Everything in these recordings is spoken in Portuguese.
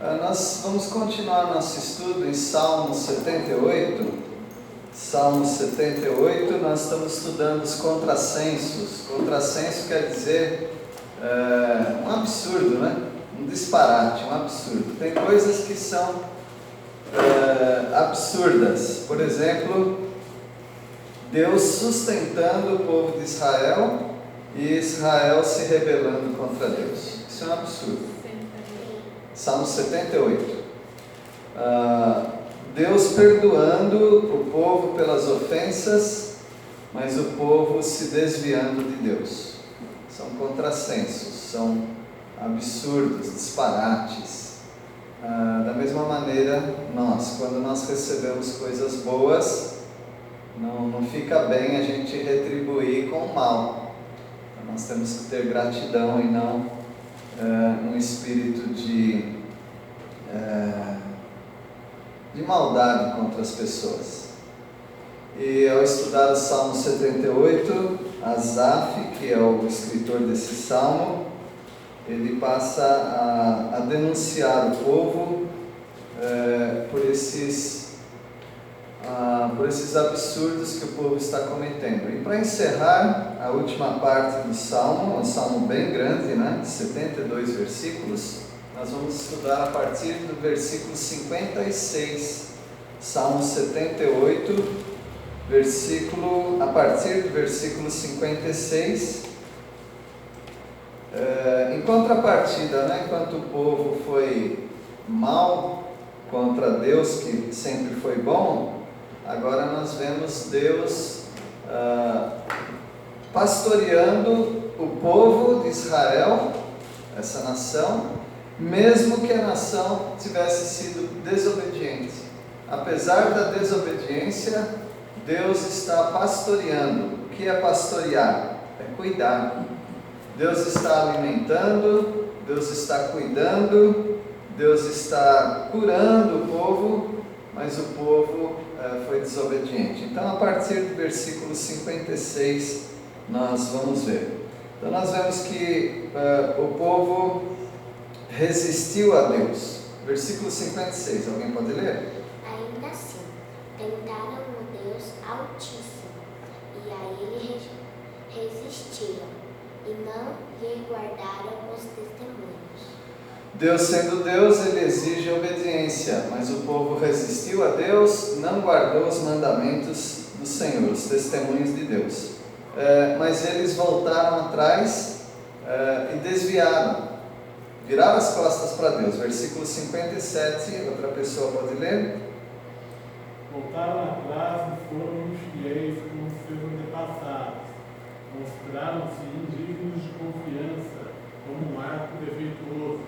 Nós vamos continuar nosso estudo em Salmo 78. Salmo 78, nós estamos estudando os contrassensos. Contrassenso quer dizer um absurdo, né? Um disparate, um absurdo. Tem coisas que são absurdas. Por exemplo, Deus sustentando o povo de Israel e Israel se rebelando contra Deus. Isso é um absurdo. Salmo 78. Deus perdoando o povo pelas ofensas, mas o povo se desviando de Deus. São contrassensos, são absurdos, disparates. Da mesma maneira, quando nós recebemos coisas boas, não fica bem a gente retribuir com o mal. Então, nós temos que ter gratidão e não um espírito de maldade contra as pessoas. E ao estudar o Salmo 78, Asaf, que é o escritor desse salmo, ele passa a denunciar o povo por esses absurdos que o povo está cometendo. E para encerrar a última parte do salmo, um salmo bem grande, né, de 72 versículos, nós vamos estudar a partir do versículo 56, Salmo 78, a partir do versículo 56. Em contrapartida, né, enquanto o povo foi mal contra Deus, que sempre foi bom, agora nós vemos Deus pastoreando o povo de Israel, essa nação, mesmo que a nação tivesse sido desobediente. Apesar da desobediência, Deus está pastoreando. O que é pastorear? É cuidar. Deus está alimentando, Deus está cuidando, Deus está curando o povo, mas o povo foi desobediente. Então, a partir do versículo 56, nós vamos ver. Então, nós vemos que o povo resistiu a Deus. Versículo 56, alguém pode ler? Ainda assim, tentaram o Deus Altíssimo, e a ele resistiram, e não lhe guardaram os testemunhos. Deus sendo Deus, ele exige obediência, mas o povo resistiu a Deus, não guardou os mandamentos do Senhor, os testemunhos de Deus. Mas eles voltaram atrás e desviaram. Viraram as costas para Deus. Versículo 57, outra pessoa pode ler? Voltaram atrás e foram infiéis como seus antepassados. Mostraram-se indignos de confiança, como um arco defeituoso.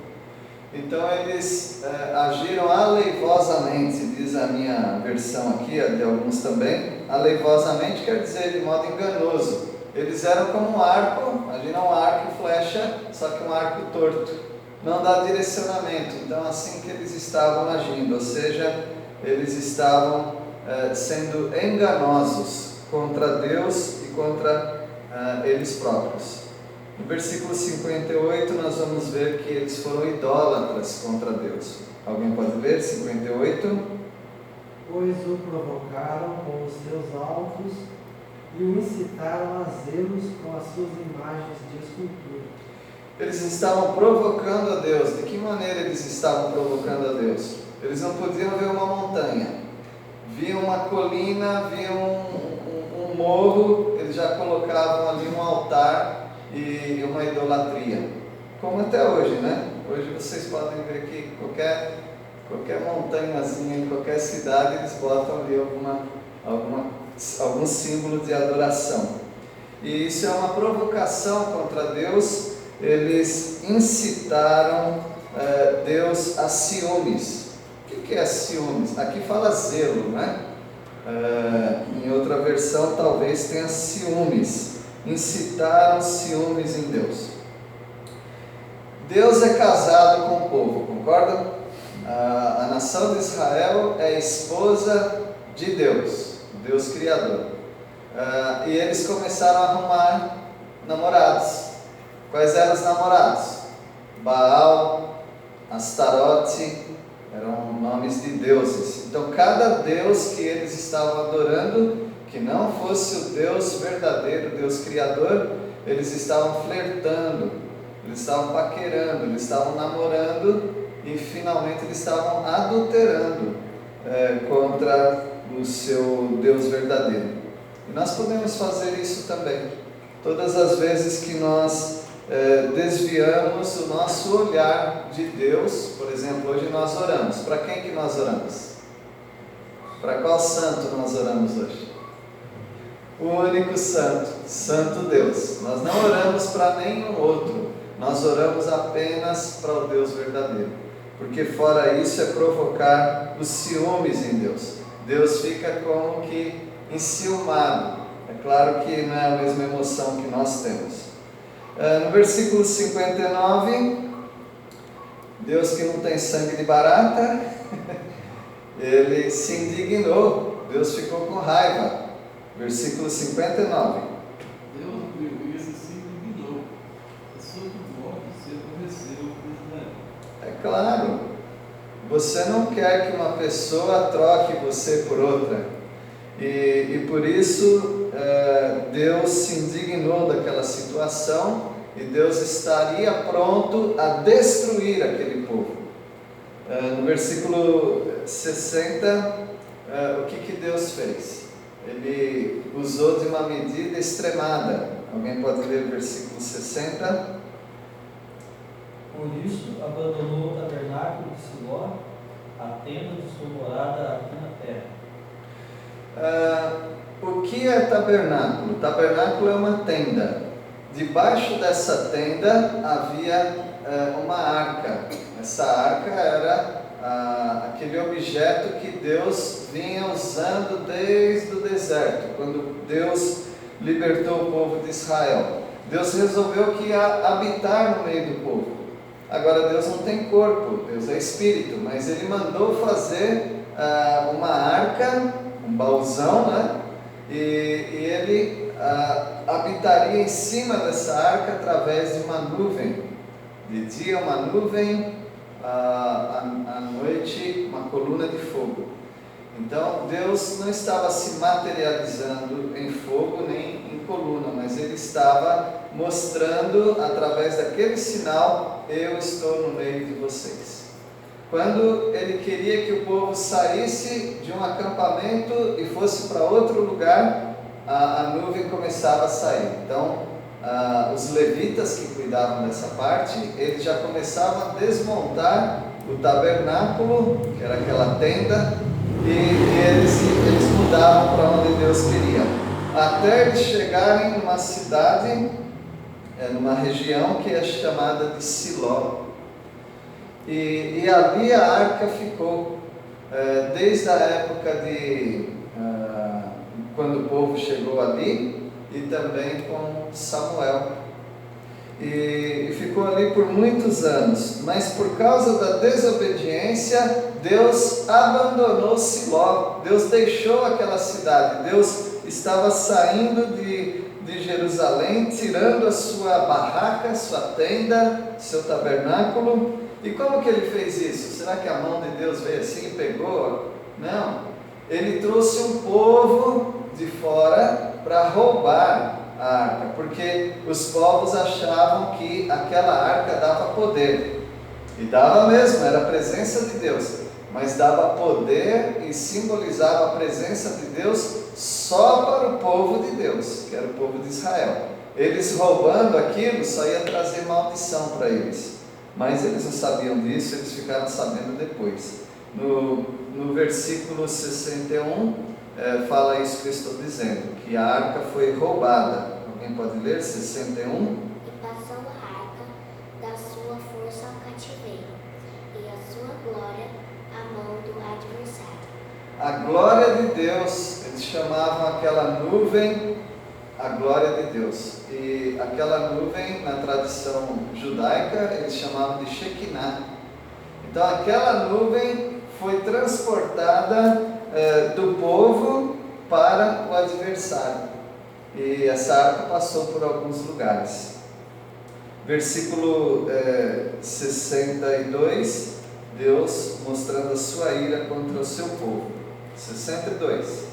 Então eles agiram aleivosamente, diz a minha versão aqui, a de alguns também. Aleivosamente quer dizer de modo enganoso. Eles eram como um arco, imagina um arco e flecha, só que um arco torto. Não dá direcionamento. Então assim que eles estavam agindo, ou seja, eles estavam sendo enganosos contra Deus e contra eles próprios. No versículo 58 nós vamos ver que eles foram idólatras contra Deus. Alguém pode ler? 58. Pois o provocaram com os seus altos e o incitaram a zelos com as suas imagens de escultura. Eles estavam provocando a Deus. De que maneira eles estavam provocando a Deus? Eles não podiam ver uma montanha. Viam uma colina, viam um morro, eles já colocavam ali um altar e uma idolatria. Como até hoje, né? Hoje vocês podem ver que qualquer montanhazinha em qualquer cidade, eles botam ali algum símbolo de adoração. E isso é uma provocação contra Deus. Eles incitaram Deus a ciúmes. O que é ciúmes? Aqui fala zelo, né? Em outra versão talvez tenha ciúmes. Incitaram ciúmes em Deus. Deus é casado com o povo, concordam? A nação de Israel é esposa de Deus, Deus Criador. E eles começaram a arrumar namorados. Quais eram os namorados? Baal, Astarote, eram nomes de deuses. Então cada deus que eles estavam adorando, que não fosse o Deus verdadeiro, Deus Criador, eles estavam flertando, eles estavam paquerando, eles estavam namorando e finalmente eles estavam adulterando contra o seu Deus verdadeiro. E nós podemos fazer isso também. Todas as vezes que nós desviamos o nosso olhar de Deus, por exemplo, hoje nós oramos. Para quem que nós oramos? Para qual santo nós oramos hoje? O único santo, Santo Deus. Nós não oramos para nenhum outro, nós oramos apenas para o Deus verdadeiro, porque fora isso é provocar os ciúmes em Deus. Deus fica como que enciumado. É claro que não é a mesma emoção que nós temos. No versículo 59, Deus que não tem sangue de barata, ele se indignou, Deus ficou com raiva. Versículo 59. Deus viu isso e se indignou. A sua morte se aborreceu por Israel. É claro, você não quer que uma pessoa troque você por outra. E por isso Deus se indignou daquela situação e Deus estaria pronto a destruir aquele povo. No versículo 60, o que Deus fez? Ele usou de uma medida extremada. Alguém pode ler o versículo 60? Por isso abandonou o tabernáculo de Siló, a tenda de sua morada aqui na terra. O que é tabernáculo? Tabernáculo é uma tenda. Debaixo dessa tenda havia uma arca. Essa arca era aquele objeto que Deus vinha usando desde o deserto, quando Deus libertou o povo de Israel. Deus resolveu que ia habitar no meio do povo. Agora Deus não tem corpo, Deus é espírito, mas Ele mandou fazer uma arca, um baúzão, né? E Ele habitaria em cima dessa arca através de uma nuvem. De dia uma nuvem, à noite uma coluna de fogo. Então Deus não estava se materializando em fogo nem em coluna, mas Ele estava mostrando através daquele sinal: eu estou no meio de vocês. Quando Ele queria que o povo saísse de um acampamento e fosse para outro lugar, a nuvem começava a sair. Então os levitas que cuidavam dessa parte, eles já começavam a desmontar o tabernáculo, que era aquela tenda, e eles mudavam para onde Deus queria, até eles chegarem numa cidade, numa região que é chamada de Siló, e ali a arca ficou, desde a época de quando o povo chegou ali, e também com Samuel, e ficou ali por muitos anos. Mas por causa da desobediência, Deus abandonou Siló, Deus deixou aquela cidade. Deus estava saindo de Jerusalém, tirando a sua barraca, sua tenda, seu tabernáculo. E como que Ele fez isso? Será que a mão de Deus veio assim e pegou? Não, Ele trouxe um povo de fora para roubar a arca, porque os povos achavam que aquela arca dava poder, e dava mesmo, era a presença de Deus, mas dava poder e simbolizava a presença de Deus só para o povo de Deus, que era o povo de Israel. Eles roubando aquilo só ia trazer maldição para eles, mas eles não sabiam disso, eles ficaram sabendo depois. No versículo 61, fala isso que eu estou dizendo, que a arca foi roubada. Alguém pode ler? 61. E passou a arca da sua força ao cativeiro, e a sua glória à mão do adversário. A glória de Deus, eles chamavam aquela nuvem a glória de Deus. E aquela nuvem, na tradição judaica, eles chamavam de Shekinah. Então aquela nuvem foi transportada do povo para o adversário. E essa arca passou por alguns lugares. Versículo 62, Deus mostrando a sua ira contra o seu povo. 62.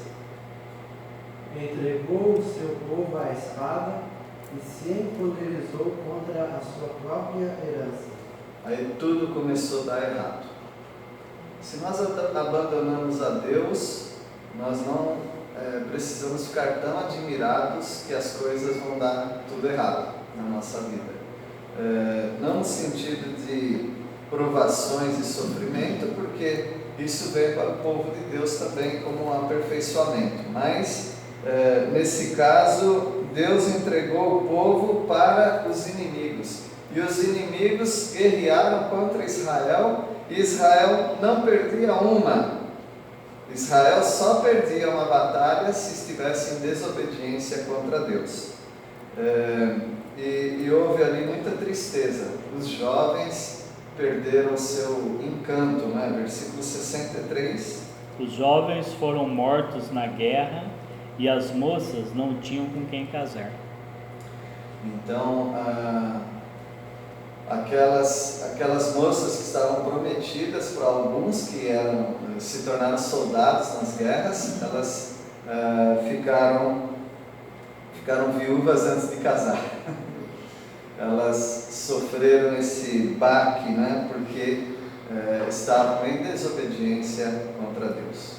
Entregou o seu povo à espada e se encolerizou contra a sua própria herança. Aí tudo começou a dar errado. Se nós abandonamos a Deus, nós não precisamos ficar tão admirados que as coisas vão dar tudo errado na nossa vida. Não no sentido de provações e sofrimento, porque isso veio para o povo de Deus também como um aperfeiçoamento. Mas, nesse caso, Deus entregou o povo para os inimigos. E os inimigos guerrearam contra Israel, e Israel não perdia uma. Israel só perdia uma batalha se estivesse em desobediência contra Deus. E houve ali muita tristeza. Os jovens perderam seu encanto, né? Versículo 63. Os jovens foram mortos na guerra e as moças não tinham com quem casar. Então, aquelas moças que estavam prometidas para alguns que se tornaram soldados nas guerras, elas ficaram viúvas antes de casar. Elas sofreram esse baque, né, porque estavam em desobediência contra Deus.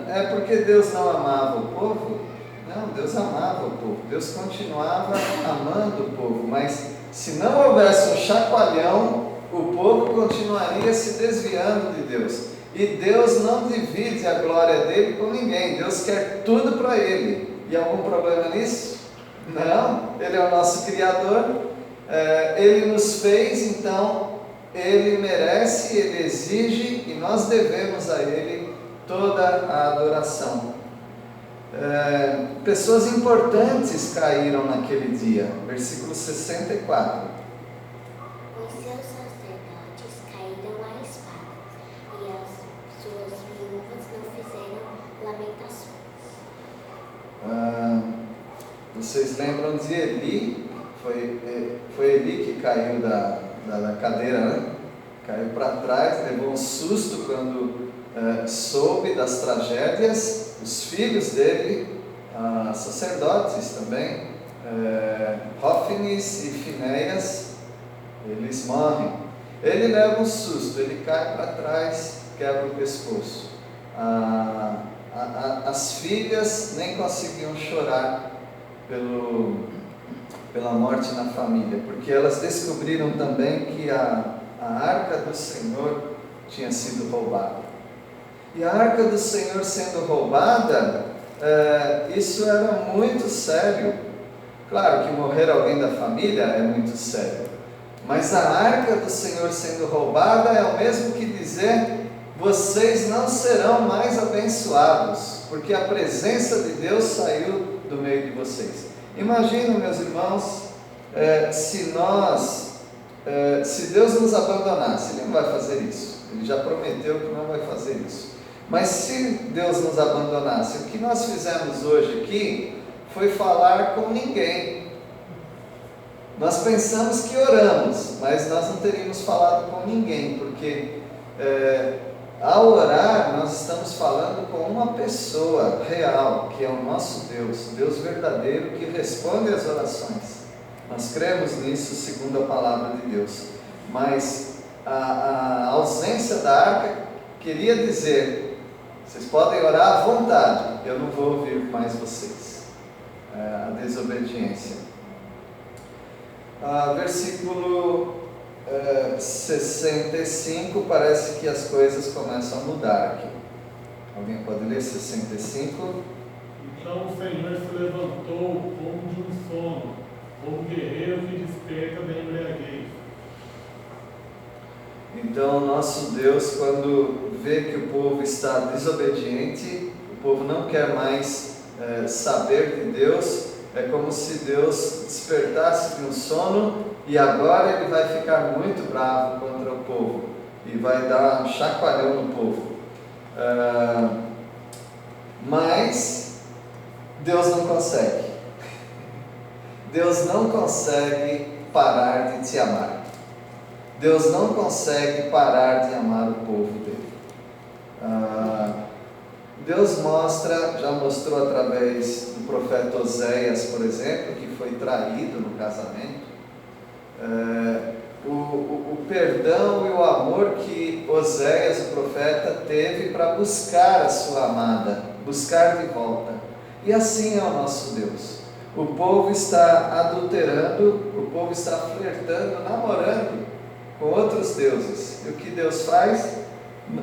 É porque Deus não amava o povo? Não, Deus amava o povo. Deus continuava amando o povo, mas se não houvesse um chacoalhão, o povo continuaria se desviando de Deus. E Deus não divide a glória dele com ninguém. Deus quer tudo para ele. E algum problema nisso? Não, ele é o nosso Criador, ele nos fez, então ele merece, ele exige e nós devemos a ele toda a adoração. Pessoas importantes caíram naquele dia, versículo 64. Os seus sacerdotes caíram à espada, e as suas viúvas não fizeram lamentações. Vocês lembram de Eli? Foi Eli que caiu da cadeira, né? Caiu para trás, levou um susto quando soube das tragédias. Os filhos dele, sacerdotes também, Hófines e Finéias, eles morrem. Ele leva um susto, ele cai para trás, quebra o pescoço. As filhas nem conseguiam chorar pela morte na família, porque elas descobriram também que a arca do Senhor tinha sido roubada. E a arca do Senhor sendo roubada, isso era muito sério. Claro que morrer alguém da família é muito sério, mas a arca do Senhor sendo roubada é o mesmo que dizer: vocês não serão mais abençoados, porque a presença de Deus saiu do meio de vocês. Imagina, meus irmãos, se Deus nos abandonasse. Ele não vai fazer isso, ele já prometeu que não vai fazer isso, mas se Deus nos abandonasse, o que nós fizemos hoje aqui foi falar com ninguém. Nós pensamos que oramos, mas nós não teríamos falado com ninguém, porque ao orar, nós estamos falando com uma pessoa real, que é o nosso Deus, Deus verdadeiro, que responde às orações. Nós cremos nisso segundo a palavra de Deus. Mas a ausência da arca queria dizer: vocês podem orar à vontade, eu não vou ouvir mais vocês. A desobediência. Versículo 65, parece que as coisas começam a mudar aqui. Alguém pode ler 65? Então o Senhor se levantou como de um sono, como guerreiro que desperta da embriaguez. Então nosso Deus, quando vê que o povo está desobediente, o povo não quer mais saber de Deus, é como se Deus despertasse de um sono e agora ele vai ficar muito bravo contra o povo e vai dar um chacoalhão no povo. Mas Deus não consegue. Deus não consegue parar de te amar. Deus não consegue parar de amar o povo dele. Deus já mostrou através do profeta Oséias, por exemplo, que foi traído no casamento, o perdão e o amor que Oséias, o profeta, teve para buscar a sua amada, buscar de volta. E assim é o nosso Deus. O povo está adulterando, o povo está flertando, namorando com outros deuses. E o que Deus faz?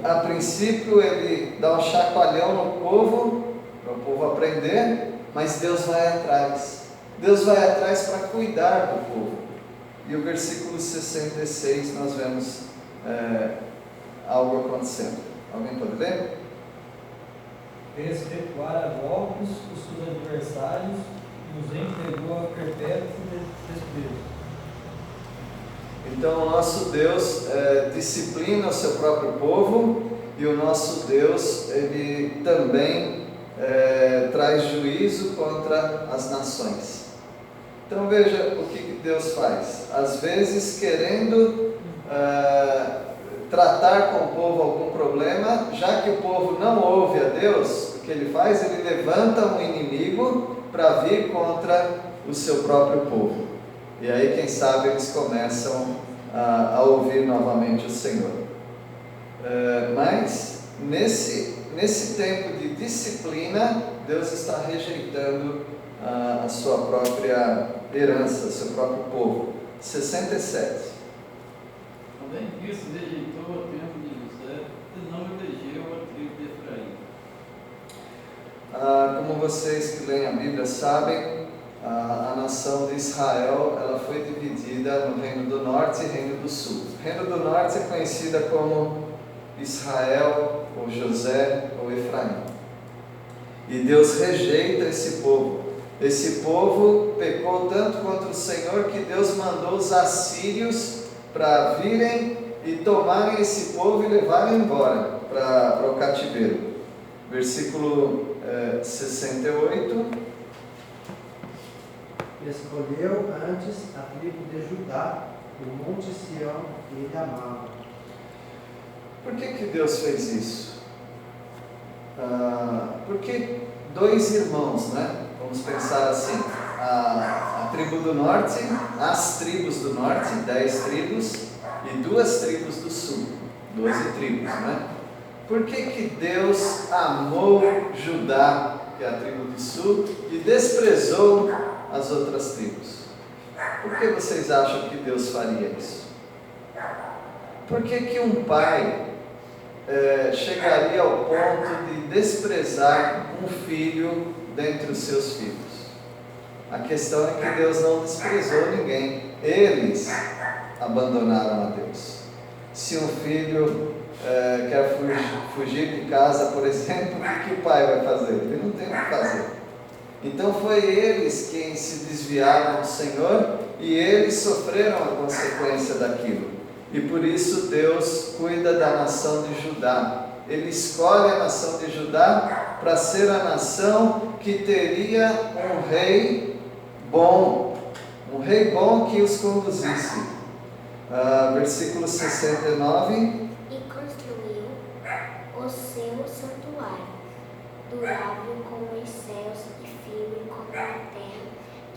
A princípio ele dá um chacoalhão no povo, para o povo aprender, mas Deus vai atrás. Deus vai atrás para cuidar do povo. E o versículo 66 nós vemos algo acontecendo. Alguém pode ler? Fez recuar a golpes os seus adversários e os entregou a perpétuo desprezo. Então o nosso Deus disciplina o seu próprio povo, e o nosso Deus ele também traz juízo contra as nações. Então veja o que Deus faz. Às vezes querendo tratar com o povo algum problema, já que o povo não ouve a Deus, o que ele faz? Ele levanta um inimigo para vir contra o seu próprio povo. E aí, quem sabe, eles começam a ouvir novamente o Senhor. Mas, nesse tempo de disciplina, Deus está rejeitando a sua própria herança, seu próprio povo. 67. Além disso, rejeitou o tempo de José e não elegeu a tribo de Efraim. Como vocês que leem a Bíblia sabem, a nação de Israel ela foi dividida no Reino do Norte e Reino do Sul. O Reino do Norte é conhecida como Israel, ou José, ou Efraim. E Deus rejeita esse povo. Esse povo pecou tanto contra o Senhor que Deus mandou os assírios para virem e tomarem esse povo e levarem embora para o cativeiro. Versículo 68. Escolheu antes a tribo de Judá, o monte Sião, que ele amava. Por que Deus fez isso? Porque dois irmãos, né? Vamos pensar assim, a tribo do norte, as tribos do norte, 10 tribos, e 2 tribos do sul, 12 tribos, né? Por que Deus amou Judá, que é a tribo do sul, e desprezou as outras tribos? Por que vocês acham que Deus faria isso? Por que um pai chegaria ao ponto de desprezar um filho dentre os seus filhos? A questão é que Deus não desprezou ninguém, eles abandonaram a Deus. Se um filho quer fugir de casa, por exemplo, o que o pai vai fazer? Ele não tem o que fazer. Então foi eles quem se desviaram do Senhor e eles sofreram a consequência daquilo. E por isso Deus cuida da nação de Judá. Ele escolhe a nação de Judá para ser a nação que teria um rei bom que os conduzisse. Versículo 69. E construiu o seu santuário, durável como os céus e firme como a terra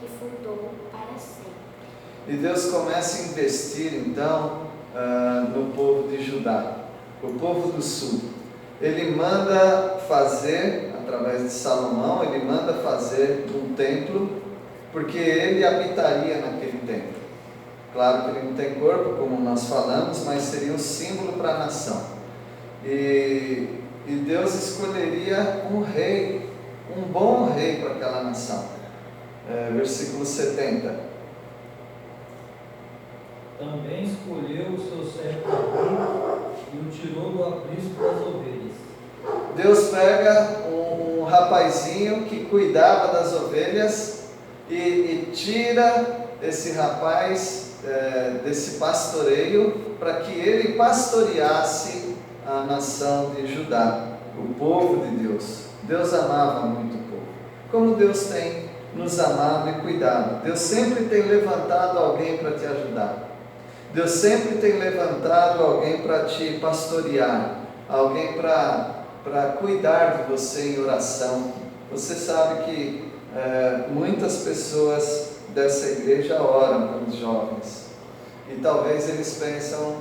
que fundou para sempre. E Deus começa a investir então no povo de Judá, o povo do sul. Ele manda fazer, através de Salomão, ele manda fazer um templo, porque ele habitaria naquele templo. Claro que ele não tem corpo, como nós falamos, mas seria um símbolo para a nação. E Deus escolheria um rei, um bom rei para aquela nação. Versículo 70. Também escolheu o seu servo e o tirou do aprisco das ovelhas. Deus pega um rapazinho que cuidava das ovelhas e tira esse rapaz desse pastoreio para que ele pastoreasse a nação de Judá, o povo de Deus. Deus amava muito o povo. Como Deus tem nos amado e cuidado. Deus sempre tem levantado alguém para te ajudar. Deus sempre tem levantado alguém para te pastorear, alguém para cuidar de você em oração. Você sabe que muitas pessoas dessa igreja oram pelos jovens. E talvez eles pensam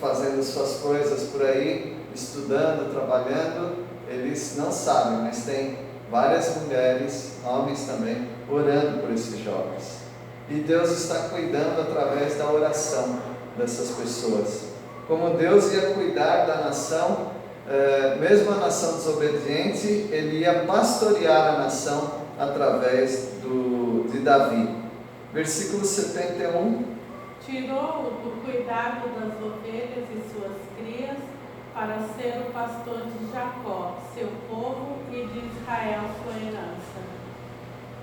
fazendo suas coisas por aí, estudando, trabalhando, eles não sabem, mas tem várias mulheres, homens também, orando por esses jovens. E Deus está cuidando através da oração dessas pessoas. Como Deus ia cuidar da nação, mesmo a nação desobediente, Ele ia pastorear a nação através de Davi. Versículo 71. Tirou-o do cuidado das ovelhas e suas crias para ser o pastor de Jacó, seu povo, e de Israel, sua herança.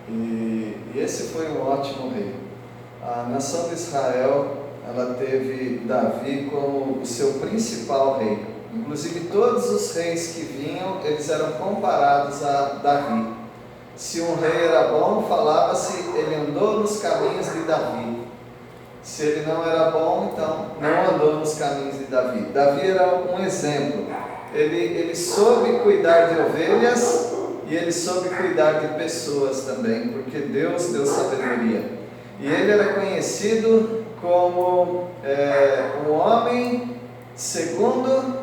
E esse foi um ótimo rei. A nação de Israel, ela teve Davi como o seu principal rei. Inclusive todos os reis que vinham, eles eram comparados a Davi. Se um rei era bom, falava-se, ele andou nos caminhos de Davi. Se ele não era bom, então não andou nos caminhos de Davi. Davi era um exemplo. Ele soube cuidar de ovelhas e ele soube cuidar de pessoas também, porque Deus deu sabedoria. E ele era conhecido como um homem segundo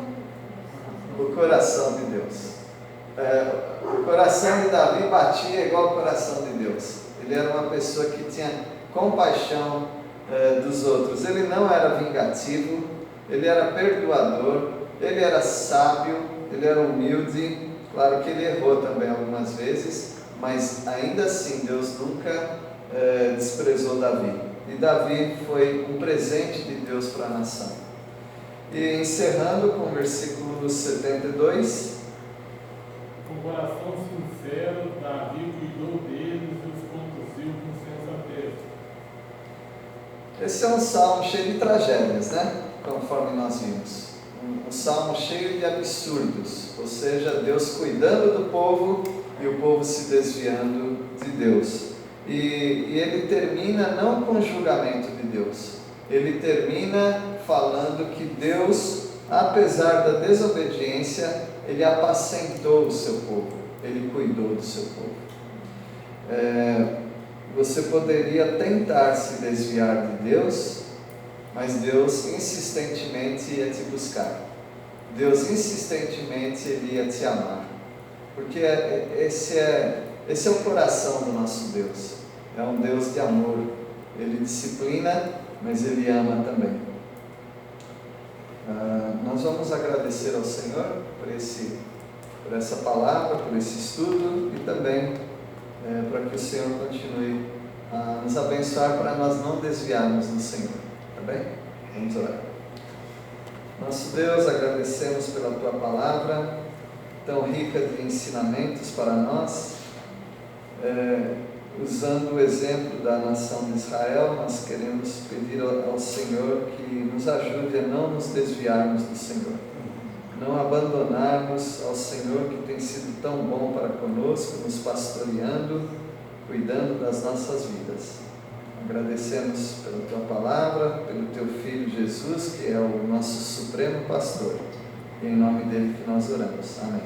o coração de Deus. O coração de Davi batia igual ao coração de Deus. Ele era uma pessoa que tinha compaixão dos outros. Ele não era vingativo, ele era perdoador, ele era sábio, ele era humilde. Claro que ele errou também algumas vezes, mas ainda assim Deus nunca desprezou Davi. E Davi foi um presente de Deus para a nação. E encerrando com o versículo 72. Com coração sincero, Davi cuidou deles e os conduziu com sensatez. Esse é um salmo cheio de tragédias, né? Conforme nós vimos. Um salmo cheio de absurdos, ou seja, Deus cuidando do povo e o povo se desviando de Deus. E ele termina não com julgamento de Deus, ele termina falando que Deus, apesar da desobediência, ele apacentou o seu povo, ele cuidou do seu povo. Você poderia tentar se desviar de Deus, mas Deus insistentemente ia te buscar. Deus insistentemente ele ia te amar. Porque esse é o coração do nosso Deus. É um Deus de amor. Ele disciplina, mas ele ama também. Nós vamos agradecer ao Senhor por essa palavra, por esse estudo e também para que o Senhor continue a nos abençoar para nós não desviarmos do Senhor. Tá bem? Vamos orar. Nosso Deus, agradecemos pela Tua palavra, tão rica de ensinamentos para nós. Usando o exemplo da nação de Israel, nós queremos pedir ao Senhor que nos ajude a não nos desviarmos do Senhor. Não abandonarmos ao Senhor que tem sido tão bom para conosco, nos pastoreando, cuidando das nossas vidas. Agradecemos pela Tua palavra, pelo Teu Filho Jesus, que é o nosso supremo pastor. E em nome dele que nós oramos. Amém.